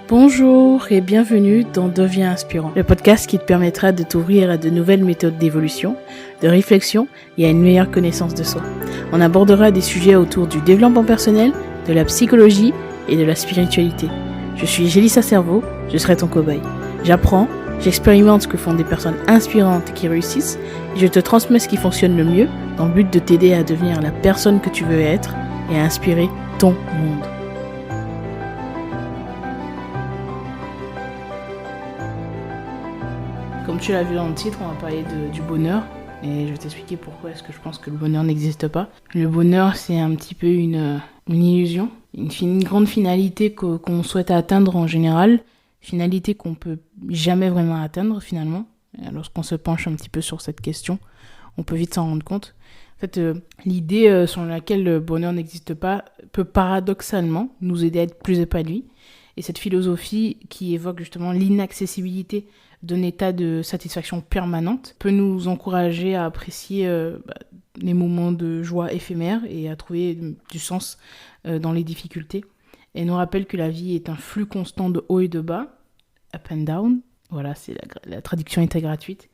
Bonjour et bienvenue dans Deviens Inspirant, le podcast qui te permettra de t'ouvrir à de nouvelles méthodes d'évolution, de réflexion et à une meilleure connaissance de soi. On abordera des sujets autour du développement personnel, de la psychologie et de la spiritualité. Je suis Gélissa Cerveau, je serai ton cobaye. J'apprends, j'expérimente ce que font des personnes inspirantes qui réussissent et je te transmets ce qui fonctionne le mieux dans le but de t'aider à devenir la personne que tu veux être et à inspirer ton monde. Comme tu l'as vu dans le titre, on va parler du bonheur et je vais t'expliquer pourquoi est-ce que je pense que le bonheur n'existe pas. Le bonheur, c'est un petit peu une illusion, une grande finalité qu'on souhaite atteindre en général, finalité qu'on peut jamais vraiment atteindre finalement. Lorsqu'on se penche un petit peu sur cette question, on peut vite s'en rendre compte. En fait, l'idée selon laquelle le bonheur n'existe pas peut paradoxalement nous aider à être plus épanouis. Et cette philosophie qui évoque justement l'inaccessibilité d'un état de satisfaction permanente peut nous encourager à apprécier les moments de joie éphémères et à trouver du sens dans les difficultés. Elle nous rappelle que la vie est un flux constant de haut et de bas, up and down, voilà, la traduction était gratuite,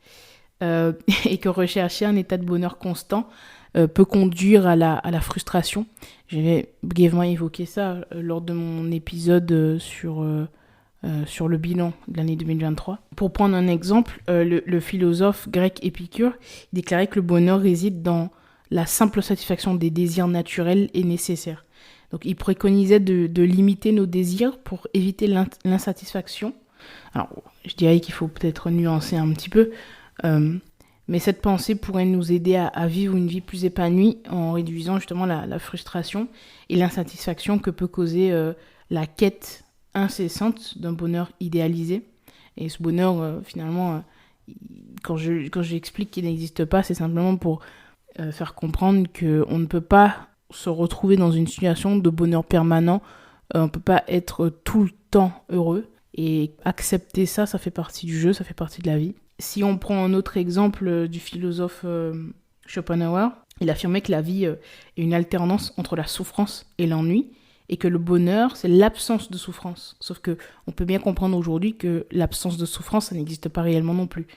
et que rechercher un état de bonheur constant peut conduire à la frustration. J'ai brièvement évoqué ça lors de mon épisode sur le bilan de l'année 2023. Pour prendre un exemple, le philosophe grec Épicure déclarait que le bonheur réside dans la simple satisfaction des désirs naturels et nécessaires. Donc il préconisait de limiter nos désirs pour éviter l'insatisfaction. Alors je dirais qu'il faut peut-être nuancer un petit peu, mais cette pensée pourrait nous aider à vivre une vie plus épanouie en réduisant justement la frustration et l'insatisfaction que peut causer la quête incessante d'un bonheur idéalisé. Et ce bonheur, finalement, quand j'explique qu'il n'existe pas, c'est simplement pour faire comprendre qu'on ne peut pas se retrouver dans une situation de bonheur permanent. On ne peut pas être tout le temps heureux. Et accepter ça, ça fait partie du jeu, ça fait partie de la vie. Si on prend un autre exemple du philosophe Schopenhauer, il affirmait que la vie est une alternance entre la souffrance et l'ennui, et que le bonheur, c'est l'absence de souffrance. Sauf que on peut bien comprendre aujourd'hui que l'absence de souffrance, ça n'existe pas réellement non plus.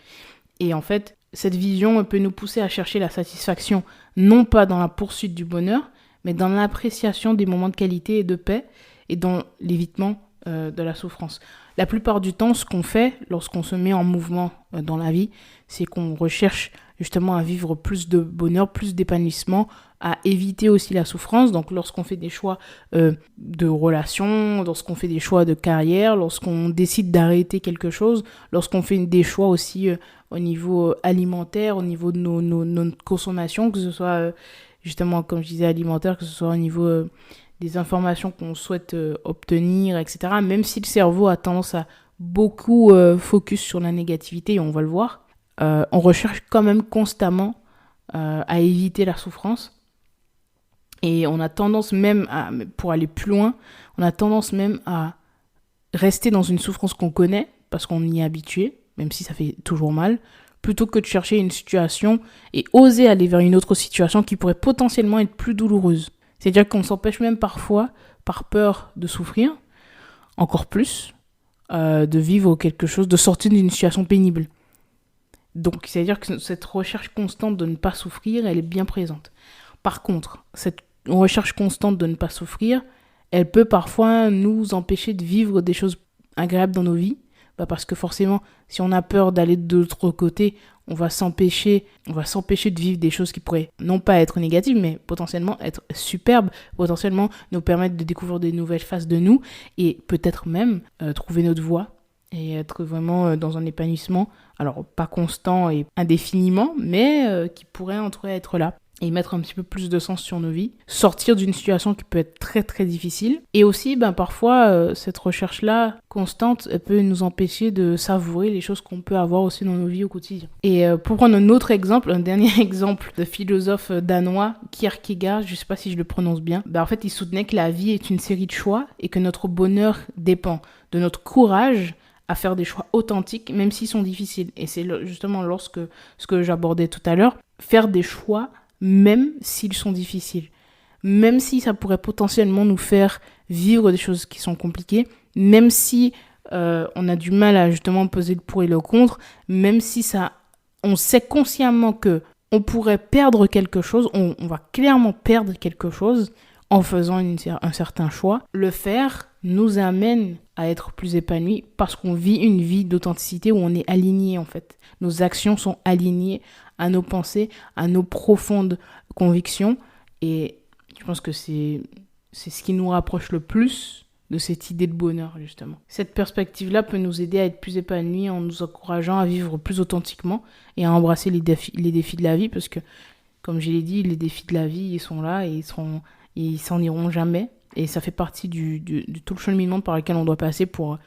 Et en fait, cette vision peut nous pousser à chercher la satisfaction, non pas dans la poursuite du bonheur, mais dans l'appréciation des moments de qualité et de paix, et dans l'évitement de la souffrance. La plupart du temps, ce qu'on fait lorsqu'on se met en mouvement dans la vie, c'est qu'on recherche justement à vivre plus de bonheur, plus d'épanouissement, à éviter aussi la souffrance. Donc lorsqu'on fait des choix de relations, lorsqu'on fait des choix de carrière, lorsqu'on décide d'arrêter quelque chose, lorsqu'on fait des choix aussi au niveau alimentaire, au niveau de nos consommations, que ce soit justement, comme je disais, alimentaire, que ce soit au niveau des informations qu'on souhaite obtenir, etc. Même si le cerveau a tendance à beaucoup focus sur la négativité, et on va le voir, on recherche quand même constamment à éviter la souffrance. Et on a tendance même pour aller plus loin, on a tendance même à rester dans une souffrance qu'on connaît, parce qu'on y est habitué, même si ça fait toujours mal, plutôt que de chercher une situation et oser aller vers une autre situation qui pourrait potentiellement être plus douloureuse. C'est-à-dire qu'on s'empêche même parfois, par peur de souffrir, encore plus, de vivre quelque chose, de sortir d'une situation pénible. Donc, c'est-à-dire que cette recherche constante de ne pas souffrir, elle est bien présente. Par contre, cette recherche constante de ne pas souffrir, elle peut parfois nous empêcher de vivre des choses agréables dans nos vies, parce que forcément, si on a peur d'aller de l'autre côté, on va s'empêcher de vivre des choses qui pourraient non pas être négatives, mais potentiellement être superbes, potentiellement nous permettre de découvrir des nouvelles faces de nous et peut-être même trouver notre voie et être vraiment dans un épanouissement, alors pas constant et indéfiniment, mais qui pourrait être là. Et mettre un petit peu plus de sens sur nos vies, sortir d'une situation qui peut être très très difficile. Et aussi, parfois, cette recherche-là constante, elle peut nous empêcher de savourer les choses qu'on peut avoir aussi dans nos vies au quotidien. Et pour prendre un autre exemple, un dernier exemple de philosophe danois, Kierkegaard, je ne sais pas si je le prononce bien, en fait, il soutenait que la vie est une série de choix et que notre bonheur dépend de notre courage à faire des choix authentiques, même s'ils sont difficiles. Et c'est justement ce que j'abordais tout à l'heure. faire des choix même s'ils sont difficiles. Même si ça pourrait potentiellement nous faire vivre des choses qui sont compliquées, même si on a du mal à justement peser le pour et le contre, même si on sait consciemment que on pourrait perdre quelque chose, on va clairement perdre quelque chose en faisant un certain choix. Le faire nous amène à être plus épanouis parce qu'on vit une vie d'authenticité où on est aligné en fait. Nos actions sont alignées à nos pensées, à nos profondes convictions et je pense que c'est ce qui nous rapproche le plus de cette idée de bonheur, justement. Cette perspective-là peut nous aider à être plus épanouis en nous encourageant à vivre plus authentiquement et à embrasser les défis de la vie, parce que, comme je l'ai dit, les défis de la vie, ils sont là et ils s'en iront jamais. Et ça fait partie du tout le cheminement par lequel on doit passer pour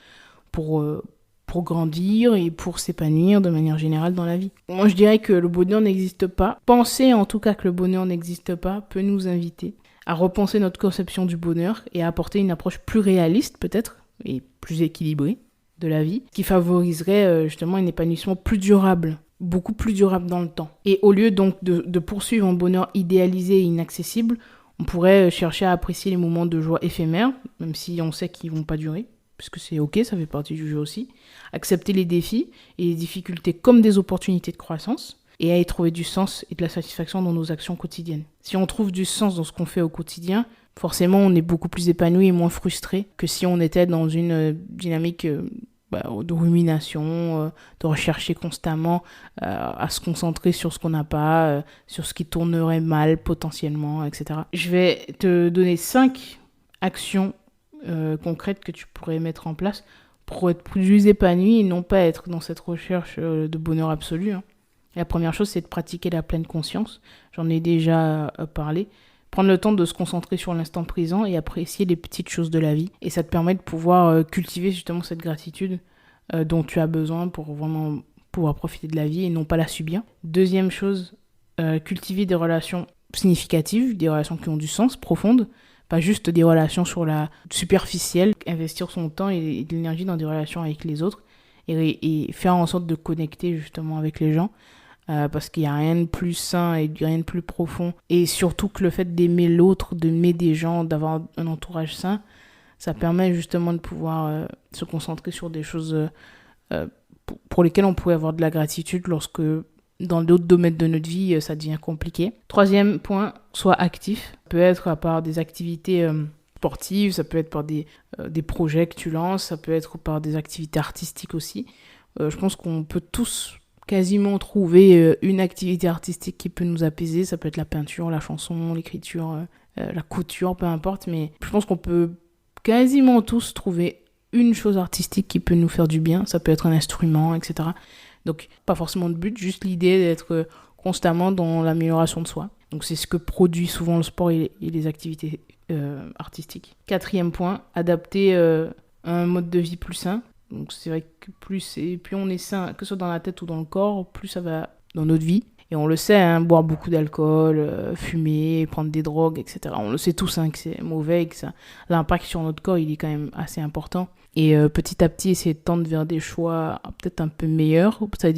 grandir et pour s'épanouir de manière générale dans la vie. Moi, je dirais que le bonheur n'existe pas. Penser en tout cas que le bonheur n'existe pas peut nous inviter à repenser notre conception du bonheur et à apporter une approche plus réaliste peut-être et plus équilibrée de la vie, qui favoriserait justement un épanouissement plus durable, beaucoup plus durable dans le temps. Et au lieu donc de poursuivre un bonheur idéalisé et inaccessible, on pourrait chercher à apprécier les moments de joie éphémères, même si on sait qu'ils ne vont pas durer, puisque c'est ok, ça fait partie du jeu aussi. Accepter les défis et les difficultés comme des opportunités de croissance, et à y trouver du sens et de la satisfaction dans nos actions quotidiennes. Si on trouve du sens dans ce qu'on fait au quotidien, forcément on est beaucoup plus épanoui et moins frustré que si on était dans une dynamique de rumination, de rechercher constamment à se concentrer sur ce qu'on n'a pas, sur ce qui tournerait mal potentiellement, etc. Je vais te donner 5 actions concrètes que tu pourrais mettre en place pour être plus épanoui et non pas être dans cette recherche de bonheur absolu. La première chose, c'est de pratiquer la pleine conscience. J'en ai déjà parlé. Prendre le temps de se concentrer sur l'instant présent et apprécier les petites choses de la vie. Et ça te permet de pouvoir cultiver justement cette gratitude dont tu as besoin pour vraiment pouvoir profiter de la vie et non pas la subir. Deuxième chose, cultiver des relations significatives, des relations qui ont du sens, profondes. Pas juste des relations sur la superficielle. Investir son temps et de l'énergie dans des relations avec les autres et faire en sorte de connecter justement avec les gens. Parce qu'il n'y a rien de plus sain et rien de plus profond. Et surtout que le fait d'aimer l'autre, d'aimer des gens, d'avoir un entourage sain, ça permet justement de pouvoir se concentrer sur des choses pour lesquelles on pourrait avoir de la gratitude lorsque dans d'autres domaines de notre vie, ça devient compliqué. Troisième point, sois actif. Ça peut être par des activités sportives, ça peut être par des projets que tu lances, ça peut être par des activités artistiques aussi. Je pense qu'on peut tous quasiment trouver une activité artistique qui peut nous apaiser. Ça peut être la peinture, la chanson, l'écriture, la couture, peu importe. Mais je pense qu'on peut quasiment tous trouver une chose artistique qui peut nous faire du bien. Ça peut être un instrument, etc. Donc, pas forcément de but, juste l'idée d'être constamment dans l'amélioration de soi. Donc, c'est ce que produit souvent le sport et les activités artistiques. Quatrième point, adapter un mode de vie plus sain. Donc c'est vrai que plus on est sain, que ce soit dans la tête ou dans le corps, plus ça va dans notre vie. Et on le sait, boire beaucoup d'alcool, fumer, prendre des drogues, etc. On le sait tous que c'est mauvais et que l'impact sur notre corps, il est quand même assez important. Et petit à petit, essayer de tendre vers des choix peut-être un peu meilleurs. Ça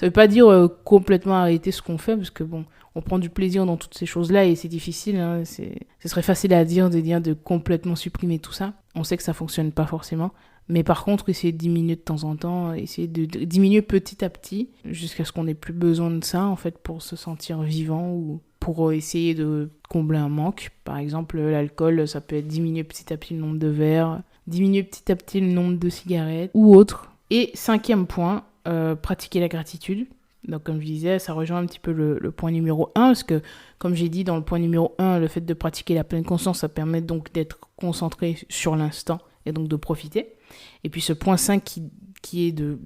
veut pas dire complètement arrêter ce qu'on fait, parce que bon, on prend du plaisir dans toutes ces choses-là et c'est difficile. Ce serait facile à dire de complètement supprimer tout ça. On sait que ça fonctionne pas forcément. Mais par contre, essayer de diminuer de temps en temps, essayer de diminuer petit à petit, jusqu'à ce qu'on n'ait plus besoin de ça, en fait, pour se sentir vivant ou pour essayer de combler un manque. Par exemple, l'alcool, ça peut être diminuer petit à petit le nombre de verres, diminuer petit à petit le nombre de cigarettes ou autre. Et 5e point, pratiquer la gratitude. Donc, comme je disais, ça rejoint un petit peu le point numéro 1, parce que, comme j'ai dit dans le point numéro 1, le fait de pratiquer la pleine conscience, ça permet donc d'être concentré sur l'instant et donc de profiter. Et puis ce point 5 qui est de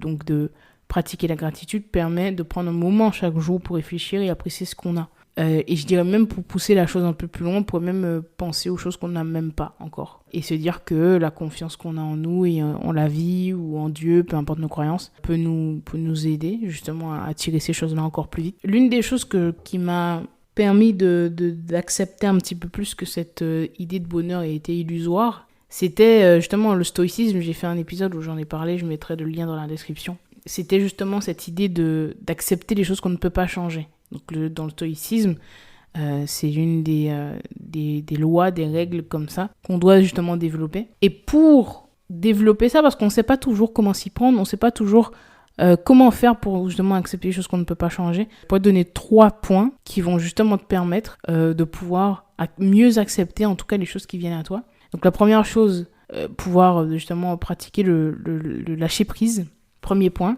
pratiquer la gratitude permet de prendre un moment chaque jour pour réfléchir et apprécier ce qu'on a. Et je dirais même, pour pousser la chose un peu plus loin, on pourrait même penser aux choses qu'on n'a même pas encore. Et se dire que la confiance qu'on a en nous et en la vie ou en Dieu, peu importe nos croyances, peut nous aider justement à attirer ces choses-là encore plus vite. L'une des choses qui m'a permis d'accepter un petit peu plus que cette idée de bonheur était illusoire, c'était justement le stoïcisme. J'ai fait un épisode où j'en ai parlé, je mettrai le lien dans la description. C'était justement cette idée d'accepter les choses qu'on ne peut pas changer Donc dans le stoïcisme, c'est une des lois, des règles comme ça qu'on doit justement développer. Et pour développer ça, parce qu'on ne sait pas toujours comment s'y prendre, on ne sait pas toujours comment faire pour justement accepter les choses qu'on ne peut pas changer. Je pourrais te donner 3 points qui vont justement te permettre de pouvoir mieux accepter en tout cas les choses qui viennent à toi. Donc la première chose, pouvoir justement pratiquer le lâcher prise. Premier point,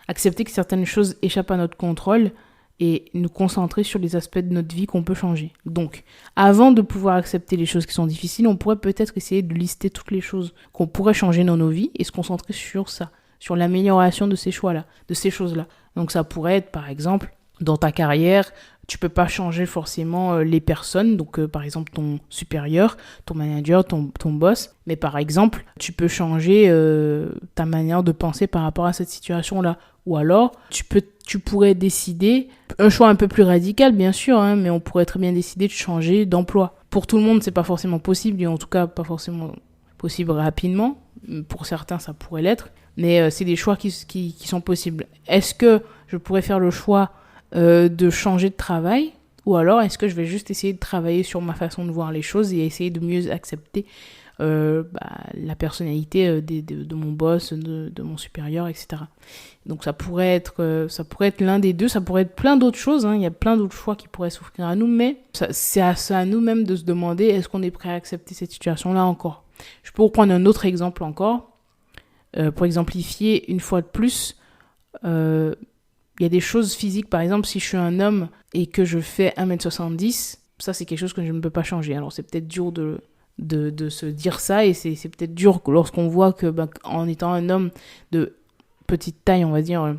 accepter que certaines choses échappent à notre contrôle et nous concentrer sur les aspects de notre vie qu'on peut changer. Donc, avant de pouvoir accepter les choses qui sont difficiles, on pourrait peut-être essayer de lister toutes les choses qu'on pourrait changer dans nos vies et se concentrer sur ça, sur l'amélioration de ces choix-là, de ces choses-là. Donc ça pourrait être, par exemple, dans ta carrière, tu peux pas changer forcément les personnes, donc par exemple ton supérieur, ton manager, ton boss, mais par exemple, tu peux changer ta manière de penser par rapport à cette situation-là. Ou alors, tu pourrais décider, un choix un peu plus radical bien sûr, hein, mais on pourrait très bien décider de changer d'emploi. Pour tout le monde, c'est pas forcément possible, et en tout cas pas forcément possible rapidement. Pour certains, ça pourrait l'être, mais c'est des choix qui sont possibles. Est-ce que je pourrais faire le choix de changer de travail, ou alors est-ce que je vais juste essayer de travailler sur ma façon de voir les choses et essayer de mieux accepter la personnalité de mon boss, de mon supérieur, etc. Donc ça pourrait être l'un des deux, ça pourrait être plein d'autres choses, hein. Il y a plein d'autres choix qui pourraient s'offrir à nous, mais c'est à nous-mêmes de se demander est-ce qu'on est prêt à accepter cette situation-là encore. Je peux reprendre un autre exemple encore, pour exemplifier une fois de plus. Il y a des choses physiques, par exemple, si je suis un homme et que je fais 1m70, ça c'est quelque chose que je ne peux pas changer. Alors c'est peut-être dur de se dire ça, et c'est peut-être dur lorsqu'on voit que en étant un homme de petite taille, on va dire,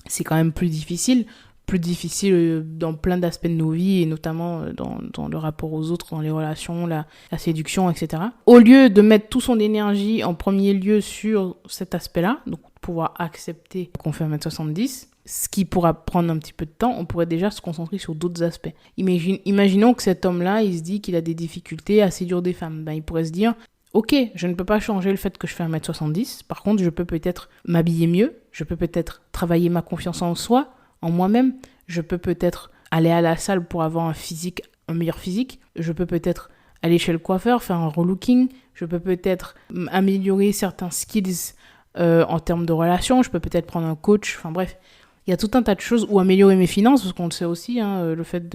c'est quand même plus difficile dans plein d'aspects de nos vies, et notamment dans le rapport aux autres, dans les relations, la séduction, etc. Au lieu de mettre toute son énergie en premier lieu sur cet aspect-là, donc pouvoir accepter qu'on fait 1m70, ce qui pourra prendre un petit peu de temps, on pourrait déjà se concentrer sur d'autres aspects. Imaginons que cet homme-là, il se dit qu'il a des difficultés à séduire des femmes. Il pourrait se dire, ok, je ne peux pas changer le fait que je fais 1m70, par contre, je peux peut-être m'habiller mieux, je peux peut-être travailler ma confiance en soi, en moi-même, je peux peut-être aller à la salle pour avoir un meilleur physique, je peux peut-être aller chez le coiffeur, faire un relooking, je peux peut-être améliorer certains skills en termes de relations, je peux peut-être prendre un coach, enfin bref, il y a tout un tas de choses, ou améliorer mes finances, parce qu'on le sait aussi, hein, le fait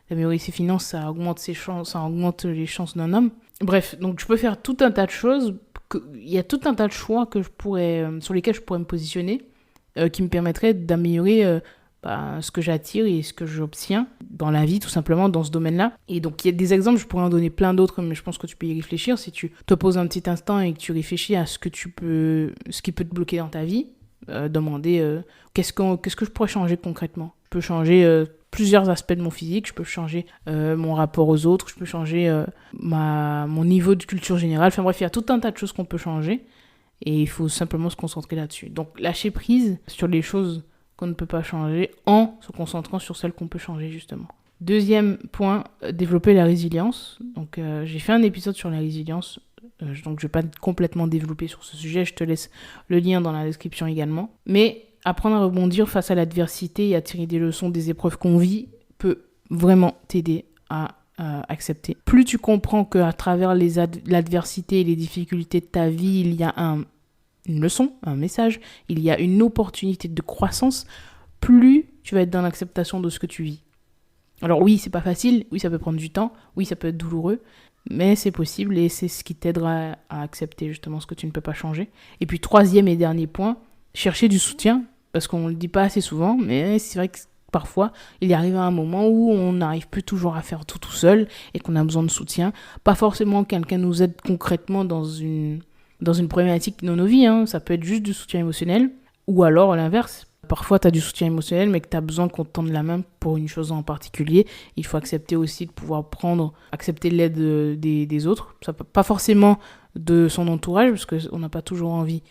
d'améliorer ses finances, ça augmente ses chances, ça augmente les chances d'un homme. Bref, donc je peux faire tout un tas de choses, il y a tout un tas de choix sur lesquels je pourrais me positionner, qui me permettraient d'améliorer ce que j'attire et ce que j'obtiens dans la vie, tout simplement, dans ce domaine-là. Et donc, il y a des exemples, je pourrais en donner plein d'autres, mais je pense que tu peux y réfléchir. Si tu te poses un petit instant et que tu réfléchis à ce qui peut te bloquer dans ta vie, demander qu'est-ce que je pourrais changer concrètement. Je peux changer plusieurs aspects de mon physique, je peux changer mon rapport aux autres, je peux changer mon niveau de culture générale. Enfin bref, il y a tout un tas de choses qu'on peut changer, et il faut simplement se concentrer là-dessus. Donc, lâcher prise sur les choses qu'on ne peut pas changer en se concentrant sur celles qu'on peut changer, justement. Deuxième point, développer la résilience. Donc, j'ai fait un épisode sur la résilience, donc je ne vais pas complètement développer sur ce sujet, je te laisse le lien dans la description également. Mais apprendre à rebondir face à l'adversité et à tirer des leçons des épreuves qu'on vit peut vraiment t'aider à accepter. Plus tu comprends qu'à travers l'adversité et les difficultés de ta vie, il y a une leçon, un message, il y a une opportunité de croissance, plus tu vas être dans l'acceptation de ce que tu vis. Alors oui, c'est pas facile, oui, ça peut prendre du temps, oui, ça peut être douloureux, mais c'est possible, et c'est ce qui t'aidera à accepter justement ce que tu ne peux pas changer. Et puis, troisième et dernier point, chercher du soutien, parce qu'on le dit pas assez souvent, mais c'est vrai que parfois, il y arrive un moment où on n'arrive plus toujours à faire tout seul et qu'on a besoin de soutien. Pas forcément quelqu'un nous aide concrètement dans une problématique dans nos vies, hein. Ça peut être juste du soutien émotionnel, ou alors à l'inverse. Parfois, tu as du soutien émotionnel, mais que tu as besoin qu'on te tende la main pour une chose en particulier. Il faut accepter aussi de pouvoir accepter l'aide des autres. Ça peut pas forcément de son entourage, parce qu'on n'a pas toujours envie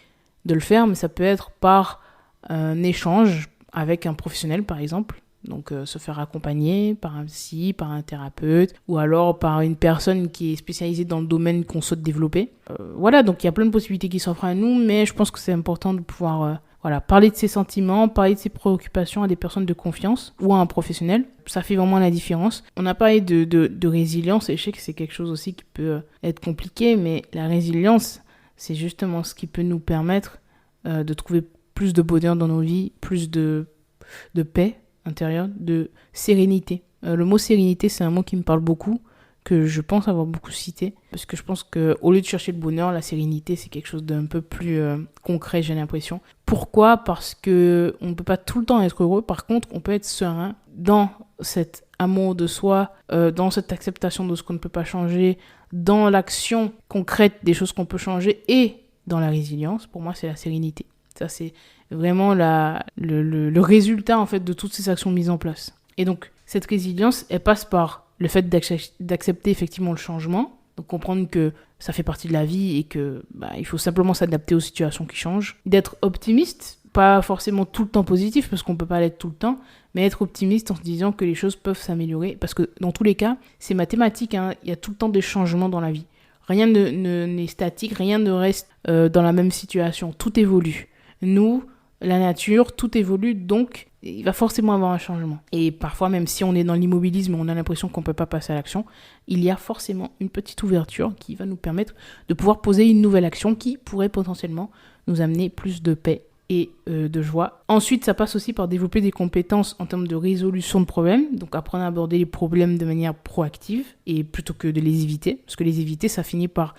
de le faire, mais ça peut être par un échange avec un professionnel, par exemple. Donc, se faire accompagner par un psy, par un thérapeute, ou alors par une personne qui est spécialisée dans le domaine qu'on souhaite développer. Voilà, donc il y a plein de possibilités qui s'offrent à nous, mais je pense que c'est important de pouvoir Voilà, parler de ses sentiments, parler de ses préoccupations à des personnes de confiance ou à un professionnel, ça fait vraiment la différence. On a parlé de résilience et je sais que c'est quelque chose aussi qui peut être compliqué, mais la résilience, c'est justement ce qui peut nous permettre de trouver plus de bonheur dans nos vies, plus de paix intérieure, de sérénité. Le mot sérénité, c'est un mot qui me parle beaucoup, que je pense avoir beaucoup cité, parce que je pense qu'au lieu de chercher le bonheur, la sérénité, c'est quelque chose d'un peu plus concret, j'ai l'impression. Pourquoi ? Parce que on ne peut pas tout le temps être heureux, par contre, on peut être serein dans cet amour de soi, dans cette acceptation de ce qu'on ne peut pas changer, dans l'action concrète des choses qu'on peut changer et dans la résilience. Pour moi, c'est la sérénité. Ça, c'est vraiment le résultat, en fait, de toutes ces actions mises en place. Et donc, cette résilience, elle passe par le fait d'accepter effectivement le changement, donc comprendre que ça fait partie de la vie et que il faut simplement s'adapter aux situations qui changent. D'être optimiste, pas forcément tout le temps positif, parce qu'on peut pas l'être tout le temps, mais être optimiste en se disant que les choses peuvent s'améliorer, parce que dans tous les cas, c'est mathématique, hein, il y a tout le temps des changements dans la vie. Rien n'est statique, rien ne reste dans la même situation, tout évolue. Nous, la nature, tout évolue, donc il va forcément avoir un changement. Et parfois, même si on est dans l'immobilisme, on a l'impression qu'on ne peut pas passer à l'action, il y a forcément une petite ouverture qui va nous permettre de pouvoir poser une nouvelle action qui pourrait potentiellement nous amener plus de paix et de joie. Ensuite, ça passe aussi par développer des compétences en termes de résolution de problèmes, donc apprendre à aborder les problèmes de manière proactive et plutôt que de les éviter, parce que les éviter, ça finit par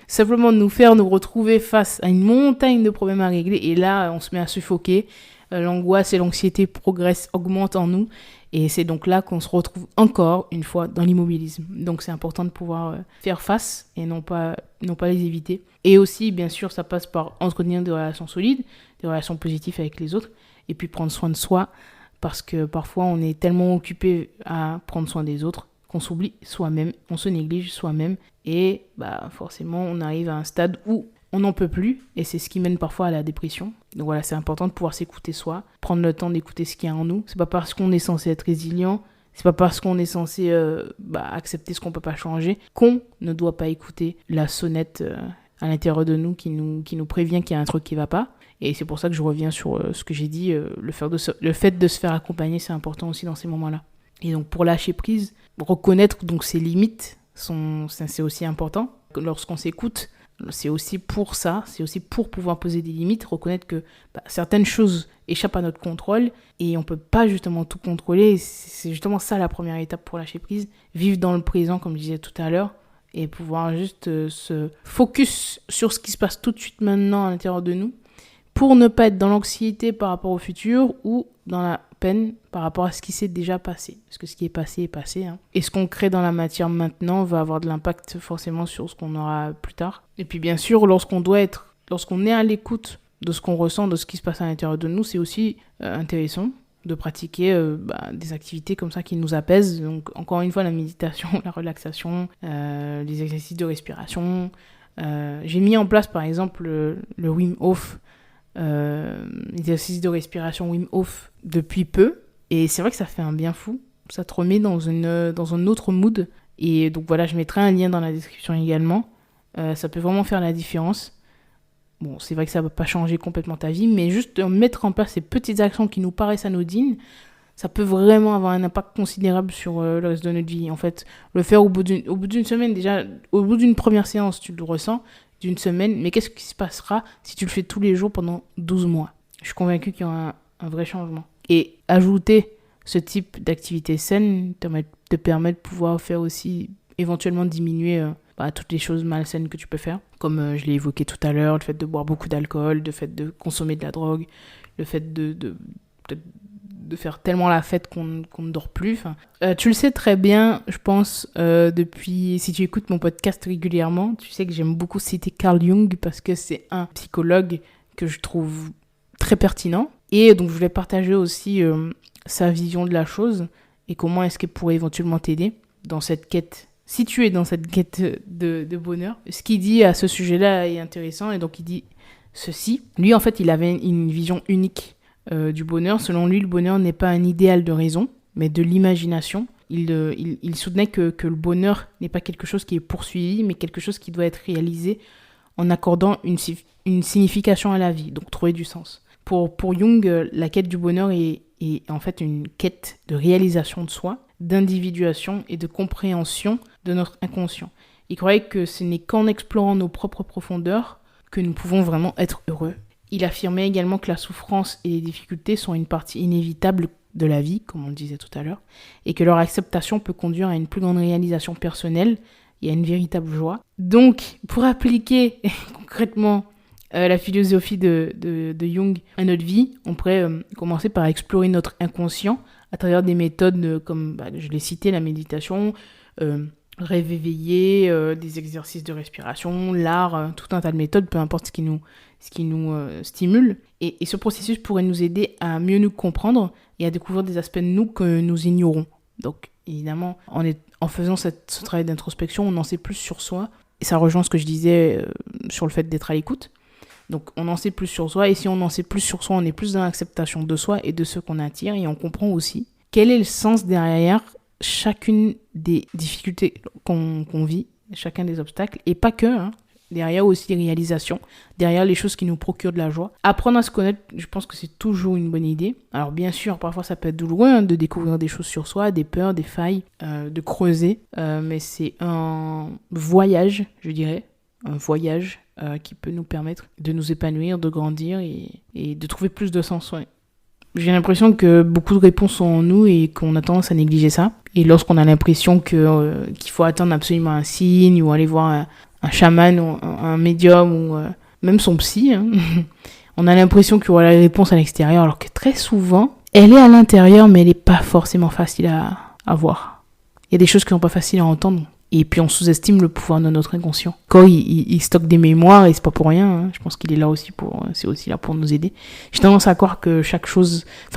simplement nous faire nous retrouver face à une montagne de problèmes à régler, et là, on se met à suffoquer. L'angoisse et l'anxiété progressent, augmentent en nous. Et c'est donc là qu'on se retrouve encore une fois dans l'immobilisme. Donc c'est important de pouvoir faire face et non pas les éviter. Et aussi, bien sûr, ça passe par entretenir des relations solides, des relations positives avec les autres, et puis prendre soin de soi, parce que parfois on est tellement occupé à prendre soin des autres qu'on s'oublie soi-même, on se néglige soi-même, et forcément on arrive à un stade où on n'en peut plus, et c'est ce qui mène parfois à la dépression. Donc voilà, c'est important de pouvoir s'écouter soi, prendre le temps d'écouter ce qu'il y a en nous. C'est pas parce qu'on est censé être résilient, c'est pas parce qu'on est censé accepter ce qu'on peut pas changer, qu'on ne doit pas écouter la sonnette à l'intérieur de nous qui nous prévient qu'il y a un truc qui va pas. Et c'est pour ça que je reviens sur ce que j'ai dit, le fait de se faire accompagner, c'est important aussi dans ces moments-là. Et donc pour lâcher prise, reconnaître donc ses limites, c'est aussi important. Lorsqu'on s'écoute, c'est aussi pour ça, c'est aussi pour pouvoir poser des limites, reconnaître que certaines choses échappent à notre contrôle et on peut pas justement tout contrôler. C'est justement ça la première étape pour lâcher prise, vivre dans le présent comme je disais tout à l'heure et pouvoir juste se focus sur ce qui se passe tout de suite maintenant à l'intérieur de nous pour ne pas être dans l'anxiété par rapport au futur ou dans la peine par rapport à ce qui s'est déjà passé. Parce que ce qui est passé est passé. Hein. Et ce qu'on crée dans la matière maintenant va avoir de l'impact forcément sur ce qu'on aura plus tard. Et puis bien sûr, lorsqu'on est à l'écoute de ce qu'on ressent, de ce qui se passe à l'intérieur de nous, c'est aussi intéressant de pratiquer des activités comme ça qui nous apaisent. Donc encore une fois, la méditation, la relaxation, les exercices de respiration. J'ai mis en place par exemple le Wim Hof, l'exercice de respiration Wim Hof depuis peu, et c'est vrai que ça fait un bien fou, ça te remet dans un autre mood, et donc voilà, je mettrai un lien dans la description également. Ça peut vraiment faire la différence. Bon, c'est vrai que ça ne va pas changer complètement ta vie, mais juste mettre en place ces petites actions qui nous paraissent anodines, ça peut vraiment avoir un impact considérable sur le reste de notre vie. En fait, le faire au bout d'une semaine, déjà, au bout d'une première séance, tu le ressens, d'une semaine, mais qu'est-ce qui se passera si tu le fais tous les jours pendant 12 mois ? Je suis convaincue qu'il y aura un vrai changement. Et ajouter ce type d'activité saine te permet de pouvoir faire aussi, éventuellement diminuer toutes les choses malsaines que tu peux faire. Comme je l'ai évoqué tout à l'heure, le fait de boire beaucoup d'alcool, le fait de consommer de la drogue, le fait de faire tellement la fête qu'on ne dort plus. Tu le sais très bien, je pense, depuis, si tu écoutes mon podcast régulièrement, tu sais que j'aime beaucoup citer Carl Jung parce que c'est un psychologue que je trouve très pertinent. Et donc, je voulais partager aussi sa vision de la chose et comment est-ce qu'elle pourrait éventuellement t'aider dans cette quête. Si tu es dans cette quête de bonheur, ce qu'il dit à ce sujet-là est intéressant. Et donc, il dit ceci. Lui, en fait, il avait une vision unique du bonheur. Selon lui, le bonheur n'est pas un idéal de raison, mais de l'imagination. Il soutenait que le bonheur n'est pas quelque chose qui est poursuivi, mais quelque chose qui doit être réalisé en accordant une signification à la vie, donc trouver du sens. Pour Jung, la quête du bonheur est en fait une quête de réalisation de soi, d'individuation et de compréhension de notre inconscient. Il croyait que ce n'est qu'en explorant nos propres profondeurs que nous pouvons vraiment être heureux. Il affirmait également que la souffrance et les difficultés sont une partie inévitable de la vie, comme on le disait tout à l'heure, et que leur acceptation peut conduire à une plus grande réalisation personnelle et à une véritable joie. Donc, pour appliquer concrètement la philosophie de Jung à notre vie, on pourrait commencer par explorer notre inconscient à travers des méthodes comme, je l'ai cité, la méditation, rêve éveillé, des exercices de respiration, l'art, tout un tas de méthodes, peu importe ce qui nous stimule. Et ce processus pourrait nous aider à mieux nous comprendre et à découvrir des aspects de nous que nous ignorons. Donc, évidemment, en faisant ce travail d'introspection, on en sait plus sur soi. Et ça rejoint ce que je disais sur le fait d'être à l'écoute. Donc, on en sait plus sur soi. Et si on en sait plus sur soi, on est plus dans l'acceptation de soi et de ce qu'on attire. Et on comprend aussi quel est le sens derrière chacune des difficultés qu'on vit, chacun des obstacles. Et pas que, derrière aussi les réalisations, derrière les choses qui nous procurent de la joie. Apprendre à se connaître, je pense que c'est toujours une bonne idée. Alors bien sûr, parfois ça peut être douloureux de découvrir des choses sur soi, des peurs, des failles, de creuser. Mais c'est un voyage, je dirais, un voyage qui peut nous permettre de nous épanouir, de grandir et de trouver plus de sens. Ouais. J'ai l'impression que beaucoup de réponses sont en nous et qu'on a tendance à négliger ça. Et lorsqu'on a l'impression qu'il faut attendre absolument un signe ou aller voir un chaman ou un médium ou même son psy, on a l'impression qu'il y aura la réponse à l'extérieur, alors que très souvent, elle est à l'intérieur, mais elle n'est pas forcément facile à voir. Il y a des choses qui sont pas faciles à entendre. Et puis on sous-estime le pouvoir de notre inconscient. Quand il stocke des mémoires, et c'est pas pour rien, je pense qu'il est là aussi c'est aussi là pour nous aider. J'ai tendance à croire que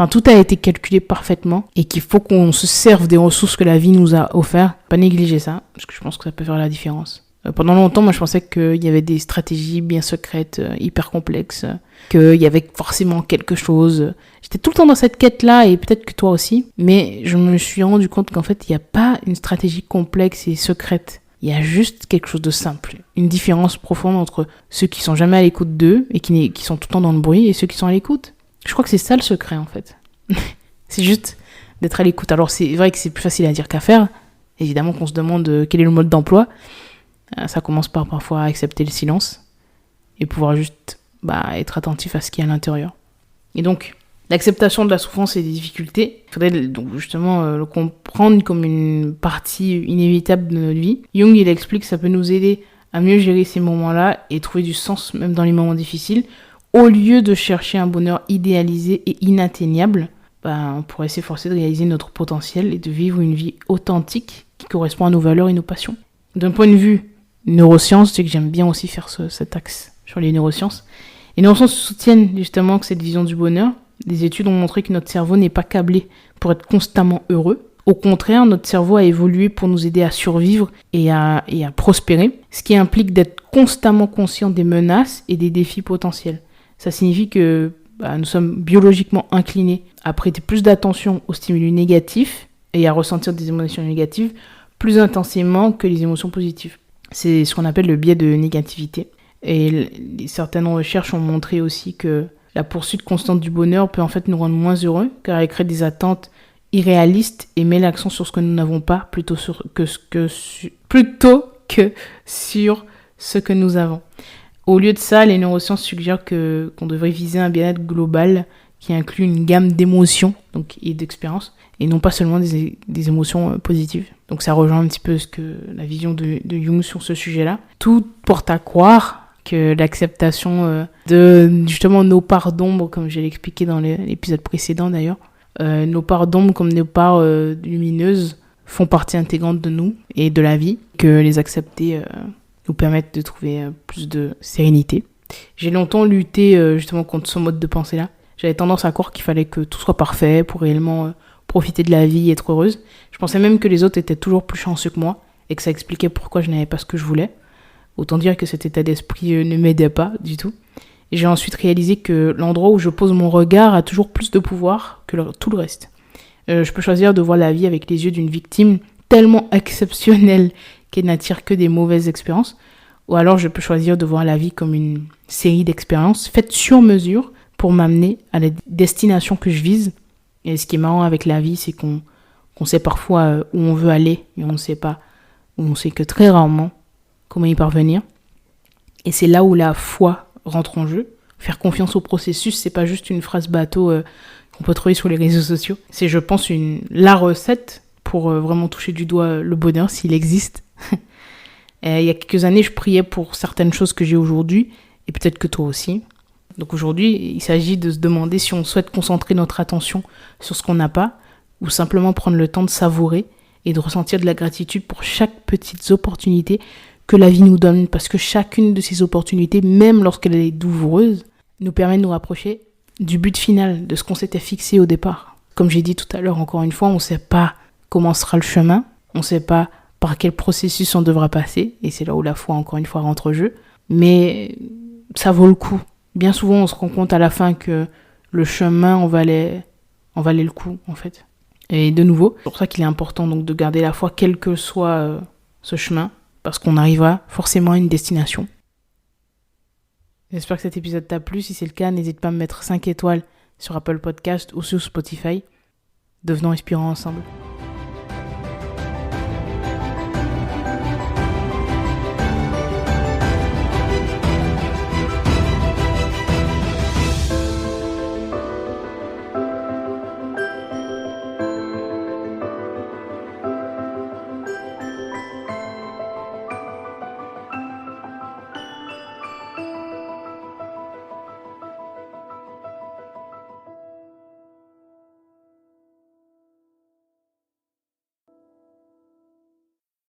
tout a été calculé parfaitement et qu'il faut qu'on se serve des ressources que la vie nous a offertes. Pas négliger ça, parce que je pense que ça peut faire la différence. Pendant longtemps, moi je pensais qu'il y avait des stratégies bien secrètes, hyper complexes, qu'il y avait forcément quelque chose. J'étais tout le temps dans cette quête-là, et peut-être que toi aussi, mais je me suis rendu compte qu'en fait, il n'y a pas une stratégie complexe et secrète. Il y a juste quelque chose de simple. Une différence profonde entre ceux qui sont jamais à l'écoute d'eux, et qui sont tout le temps dans le bruit, et ceux qui sont à l'écoute. Je crois que c'est ça le secret, en fait. C'est juste d'être à l'écoute. Alors c'est vrai que c'est plus facile à dire qu'à faire. Évidemment qu'on se demande quel est le mode d'emploi. Ça commence par parfois accepter le silence et pouvoir juste être attentif à ce qu'il y a à l'intérieur. Et donc, l'acceptation de la souffrance et des difficultés, il faudrait donc justement le comprendre comme une partie inévitable de notre vie. Jung, il explique que ça peut nous aider à mieux gérer ces moments-là et trouver du sens même dans les moments difficiles. Au lieu de chercher un bonheur idéalisé et inatteignable, on pourrait s'efforcer de réaliser notre potentiel et de vivre une vie authentique qui correspond à nos valeurs et nos passions. D'un point de vue neurosciences, c'est que j'aime bien aussi faire cet axe sur les neurosciences. Les neurosciences soutiennent justement que cette vision du bonheur, des études ont montré que notre cerveau n'est pas câblé pour être constamment heureux. Au contraire, notre cerveau a évolué pour nous aider à survivre et à prospérer, ce qui implique d'être constamment conscient des menaces et des défis potentiels. Ça signifie que nous sommes biologiquement inclinés à prêter plus d'attention aux stimuli négatifs et à ressentir des émotions négatives plus intensément que les émotions positives. C'est ce qu'on appelle le biais de négativité. Et certaines recherches ont montré aussi que la poursuite constante du bonheur peut en fait nous rendre moins heureux, car elle crée des attentes irréalistes et met l'accent sur ce que nous n'avons pas plutôt que sur ce que nous avons. Au lieu de ça, les neurosciences suggèrent qu'on devrait viser un bien-être global qui inclut une gamme d'émotions et d'expériences, et non pas seulement des émotions positives. Donc ça rejoint un petit peu la vision de Jung sur ce sujet-là. Tout porte à croire que l'acceptation de justement nos parts d'ombre, comme je l'ai expliqué dans l'épisode précédent d'ailleurs, nos parts d'ombre comme nos parts lumineuses font partie intégrante de nous et de la vie, que les accepter nous permettent de trouver plus de sérénité. J'ai longtemps lutté justement contre ce mode de pensée-là. J'avais tendance à croire qu'il fallait que tout soit parfait pour réellement profiter de la vie et être heureuse. Je pensais même que les autres étaient toujours plus chanceux que moi et que ça expliquait pourquoi je n'avais pas ce que je voulais. Autant dire que cet état d'esprit ne m'aidait pas du tout. Et j'ai ensuite réalisé que l'endroit où je pose mon regard a toujours plus de pouvoir que tout le reste. Je peux choisir de voir la vie avec les yeux d'une victime tellement exceptionnelle qu'elle n'attire que des mauvaises expériences, Ou alors je peux choisir de voir la vie comme une série d'expériences faites sur mesure pour m'amener à la destination que je vise. Et ce qui est marrant avec la vie, c'est qu'on sait parfois où on veut aller, mais on ne sait pas, ou on sait que très rarement comment y parvenir. Et c'est là où la foi rentre en jeu. Faire confiance au processus, c'est pas juste une phrase bateau qu'on peut trouver sur les réseaux sociaux. C'est, je pense, la recette pour vraiment toucher du doigt le bonheur, s'il existe. Il y a quelques années, je priais pour certaines choses que j'ai aujourd'hui, et peut-être que toi aussi. Donc aujourd'hui, il s'agit de se demander si on souhaite concentrer notre attention sur ce qu'on n'a pas, ou simplement prendre le temps de savourer et de ressentir de la gratitude pour chaque petite opportunité que la vie nous donne, parce que chacune de ces opportunités, même lorsqu'elle est douloureuse, nous permet de nous rapprocher du but final, de ce qu'on s'était fixé au départ. Comme j'ai dit tout à l'heure, encore une fois, on ne sait pas comment sera le chemin, on ne sait pas par quel processus on devra passer, et c'est là où la foi, encore une fois, rentre en jeu, mais ça vaut le coup. Bien souvent, on se rend compte à la fin que le chemin en valait le coup, en fait. Et de nouveau, c'est pour ça qu'il est important donc de garder la foi, quel que soit ce chemin, parce qu'on arrivera forcément à une destination. J'espère que cet épisode t'a plu. Si c'est le cas, n'hésite pas à me mettre 5 étoiles sur Apple Podcast ou sur Spotify. Devenons inspirants ensemble.